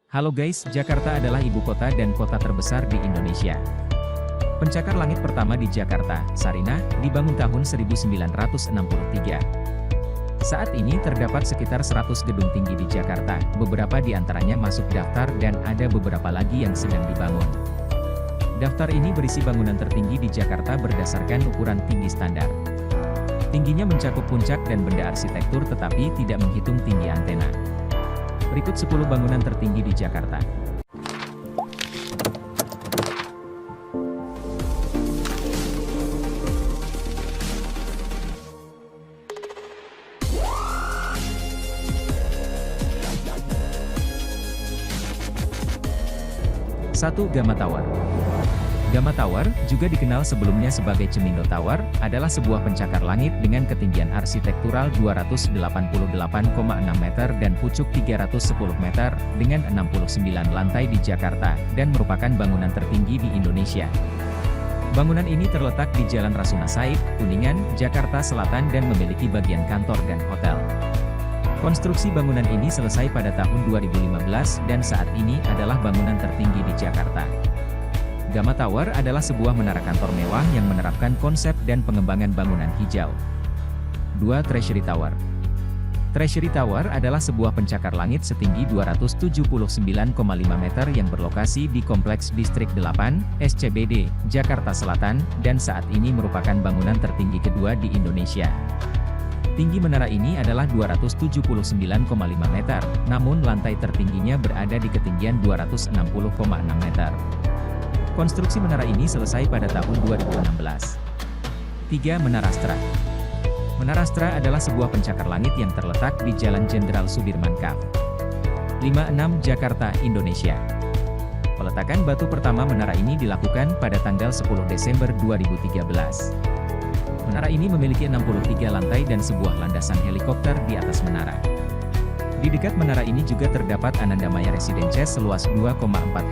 Halo guys, Jakarta adalah ibu kota dan kota terbesar di Indonesia. Pencakar langit pertama di Jakarta, Sarinah, dibangun tahun 1963. Saat ini terdapat sekitar 100 gedung tinggi di Jakarta, beberapa di antaranya masuk daftar dan ada beberapa lagi yang sedang dibangun. Daftar ini berisi bangunan tertinggi di Jakarta berdasarkan ukuran tinggi standar. Tingginya mencakup puncak dan benda arsitektur tetapi tidak menghitung tinggi antena. Berikut 10 bangunan tertinggi di Jakarta. Satu, Gamma Tower. Gamma Tower, juga dikenal sebelumnya sebagai Cemindo Tower, adalah sebuah pencakar langit dengan ketinggian arsitektural 288,6 meter dan pucuk 310 meter, dengan 69 lantai di Jakarta, dan merupakan bangunan tertinggi di Indonesia. Bangunan ini terletak di Jalan Rasuna Said, Kuningan, Jakarta Selatan dan memiliki bagian kantor dan hotel. Konstruksi bangunan ini selesai pada tahun 2015 dan saat ini adalah bangunan tertinggi di Jakarta. Gamma Tower adalah sebuah menara kantor mewah yang menerapkan konsep dan pengembangan bangunan hijau. 2. Treasury Tower. Treasury Tower adalah sebuah pencakar langit setinggi 279,5 meter yang berlokasi di Kompleks Distrik 8, SCBD, Jakarta Selatan, dan saat ini merupakan bangunan tertinggi kedua di Indonesia. Tinggi menara ini adalah 279,5 meter, namun lantai tertingginya berada di ketinggian 260,6 meter. Konstruksi menara ini selesai pada tahun 2016. 3. Menara Astra. Menara Astra adalah sebuah pencakar langit yang terletak di Jalan Jenderal Sudirman Kaf. 56 Jakarta, Indonesia. Peletakan batu pertama menara ini dilakukan pada tanggal 10 Desember 2013. Menara ini memiliki 63 lantai dan sebuah landasan helikopter di atas menara. Di dekat menara ini juga terdapat Anandamaya Residences seluas 2,4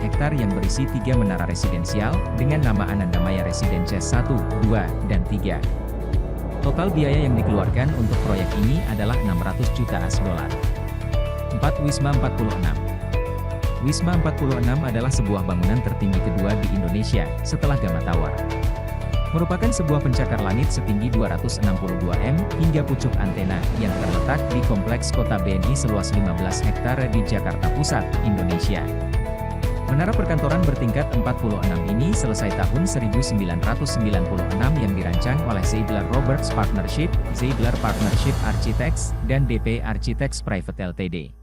hektar yang berisi 3 menara residensial, dengan nama Anandamaya Residences 1, 2, dan 3. Total biaya yang dikeluarkan untuk proyek ini adalah 600 juta AS dolar. 4. Wisma 46. Wisma 46 adalah sebuah bangunan tertinggi kedua di Indonesia, setelah Gamma Tower. Merupakan sebuah pencakar langit setinggi 262 m hingga pucuk antena yang terletak di Kompleks Kota BNI seluas 15 hektar di Jakarta Pusat, Indonesia. Menara perkantoran bertingkat 46 ini selesai tahun 1996 yang dirancang oleh Zeidler Roberts Partnership, Zeidler Partnership Architects, dan DP Architects Private Ltd.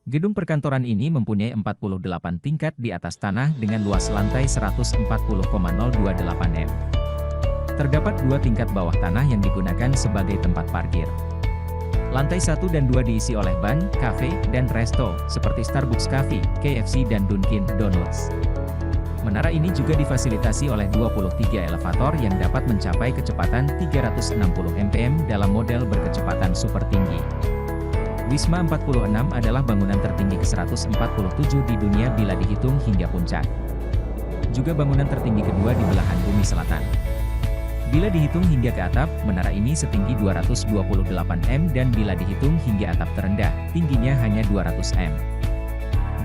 Gedung perkantoran ini mempunyai 48 tingkat di atas tanah dengan luas lantai 140,028 m. Terdapat 2 tingkat bawah tanah yang digunakan sebagai tempat parkir. Lantai 1 dan 2 diisi oleh bar, kafe, dan resto, seperti Starbucks Cafe, KFC dan Dunkin' Donuts. Menara ini juga difasilitasi oleh 23 elevator yang dapat mencapai kecepatan 360 mpm dalam model berkecepatan super tinggi. Wisma 46 adalah bangunan tertinggi ke-147 di dunia bila dihitung hingga puncak. Juga bangunan tertinggi kedua di belahan bumi selatan. Bila dihitung hingga ke atap, menara ini setinggi 228 m dan bila dihitung hingga atap terendah, tingginya hanya 200 m.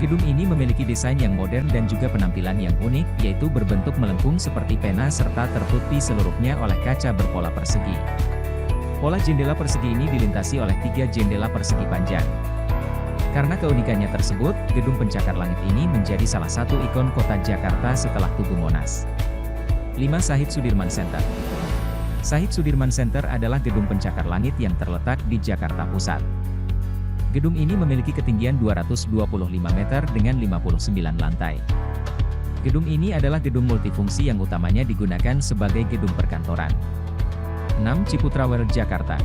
Gedung ini memiliki desain yang modern dan juga penampilan yang unik, yaitu berbentuk melengkung seperti pena serta tertutupi seluruhnya oleh kaca berpola persegi. Pola jendela persegi ini dilintasi oleh 3 jendela persegi panjang. Karena keunikannya tersebut, gedung pencakar langit ini menjadi salah satu ikon kota Jakarta setelah Tugu Monas. 5. Shahid Sudirman Center. Shahid Sudirman Center adalah gedung pencakar langit yang terletak di Jakarta Pusat. Gedung ini memiliki ketinggian 225 meter dengan 59 lantai. Gedung ini adalah gedung multifungsi yang utamanya digunakan sebagai gedung perkantoran. 6. Ciputra World Jakarta.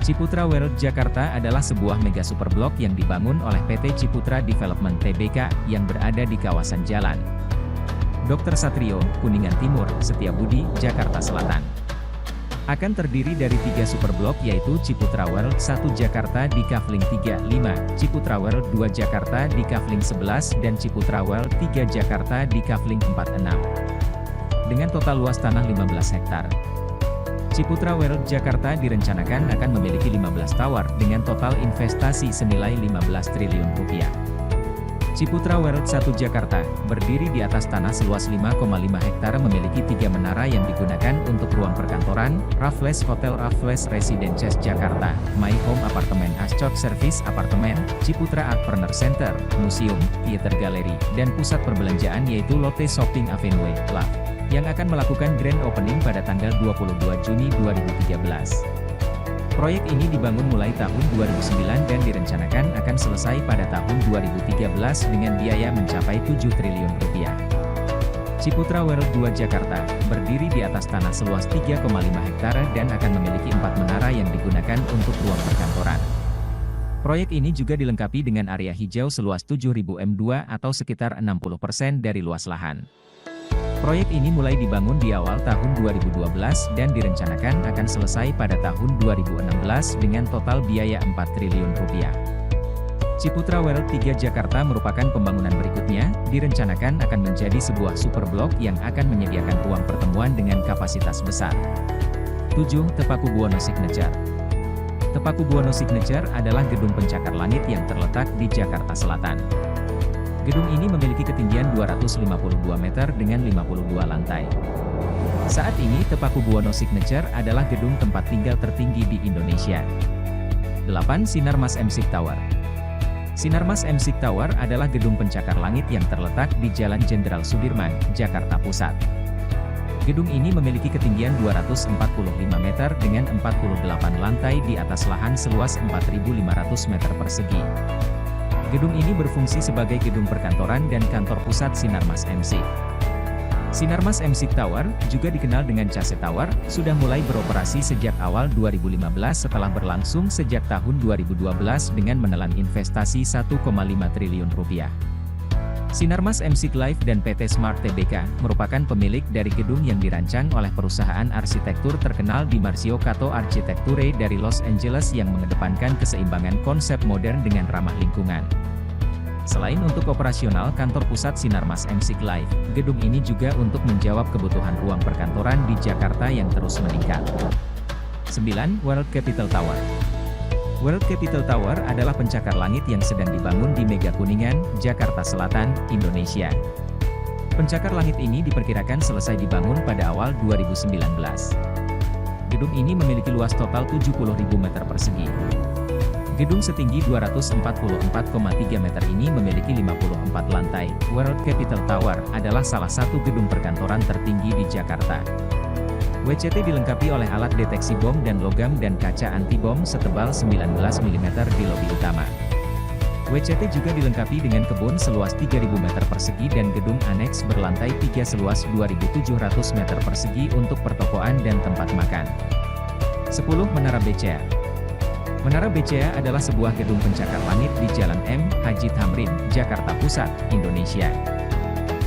Ciputra World Jakarta adalah sebuah mega superblok yang dibangun oleh PT Ciputra Development Tbk yang berada di kawasan Jalan Dr. Satrio, Kuningan Timur, Setiabudi, Jakarta Selatan. Akan terdiri dari 3 superblok yaitu Ciputra World 1 Jakarta di Kafling 35, Ciputra World 2 Jakarta di Kafling 11 dan Ciputra World 3 Jakarta di Kafling 46. Dengan total luas tanah 15 hektar. Ciputra World Jakarta direncanakan akan memiliki 15 tower dengan total investasi senilai 15 triliun rupiah. Ciputra World 1 Jakarta, berdiri di atas tanah seluas 5,5 hektare memiliki 3 menara yang digunakan untuk ruang perkantoran, Raffles Hotel Raffles Residences Jakarta, My Home Apartemen Ascot Service Apartemen, Ciputra Artpreneur Center, Museum, Theater Gallery, dan pusat perbelanjaan yaitu Lotte Shopping Avenue, LAV, yang akan melakukan grand opening pada tanggal 22 Juni 2013. Proyek ini dibangun mulai tahun 2009 dan direncanakan akan selesai pada tahun 2013 dengan biaya mencapai 7 triliun rupiah. Ciputra World 2 Jakarta, berdiri di atas tanah seluas 3,5 hektare dan akan memiliki 4 menara yang digunakan untuk ruang perkantoran. Proyek ini juga dilengkapi dengan area hijau seluas 7.000 m2 atau sekitar 60% dari luas lahan. Proyek ini mulai dibangun di awal tahun 2012 dan direncanakan akan selesai pada tahun 2016 dengan total biaya 4 triliun rupiah. Ciputra World 3 Jakarta merupakan pembangunan berikutnya, direncanakan akan menjadi sebuah super blok yang akan menyediakan ruang pertemuan dengan kapasitas besar. 7. Tepaku Buwono Signature. Tepaku Buwono Signature adalah gedung pencakar langit yang terletak di Jakarta Selatan. Gedung ini memiliki ketinggian 252 meter dengan 52 lantai. Saat ini Tepaku Buwono Signature adalah gedung tempat tinggal tertinggi di Indonesia. 8. Sinarmas MSIG Tower. Sinarmas MSIG Tower adalah gedung pencakar langit yang terletak di Jalan Jenderal Sudirman, Jakarta Pusat. Gedung ini memiliki ketinggian 245 meter dengan 48 lantai di atas lahan seluas 4.500 meter persegi. Gedung ini berfungsi sebagai gedung perkantoran dan kantor pusat Sinarmas MSIG. Sinarmas MSIG Tower, juga dikenal dengan Case Tower, sudah mulai beroperasi sejak awal 2015 setelah berlangsung sejak tahun 2012 dengan menelan investasi 1,5 triliun rupiah. Sinarmas MSIG Live dan PT Smart Tbk merupakan pemilik dari gedung yang dirancang oleh perusahaan arsitektur terkenal Dimarzio Cato Architetture dari Los Angeles yang mengedepankan keseimbangan konsep modern dengan ramah lingkungan. Selain untuk operasional kantor pusat Sinarmas MSIG Live, gedung ini juga untuk menjawab kebutuhan ruang perkantoran di Jakarta yang terus meningkat. 9. World Capital Tower. World Capital Tower adalah pencakar langit yang sedang dibangun di Mega Kuningan, Jakarta Selatan, Indonesia. Pencakar langit ini diperkirakan selesai dibangun pada awal 2019. Gedung ini memiliki luas total 70.000 meter persegi. Gedung setinggi 244,3 meter ini memiliki 54 lantai. World Capital Tower adalah salah satu gedung perkantoran tertinggi di Jakarta. WCT dilengkapi oleh alat deteksi bom dan logam dan kaca anti-bom setebal 19 mm di lobi utama. WCT juga dilengkapi dengan kebun seluas 3.000 meter persegi dan gedung aneks berlantai 3 seluas 2.700 meter persegi untuk pertokoan dan tempat makan. 10. Menara BCA. Menara BCA adalah sebuah gedung pencakar langit di Jalan M. Haji Tamrin, Jakarta Pusat, Indonesia.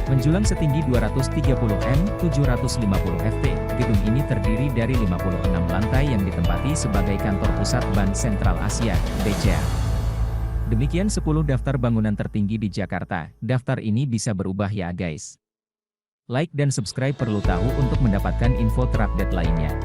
Menjulang setinggi 230 m, 750 ft, gedung ini terdiri dari 56 lantai yang ditempati sebagai kantor pusat Bank Sentral Asia, BCA. Demikian 10 daftar bangunan tertinggi di Jakarta. Daftar ini bisa berubah ya guys. Like dan subscribe perlu tahu untuk mendapatkan info terupdate lainnya.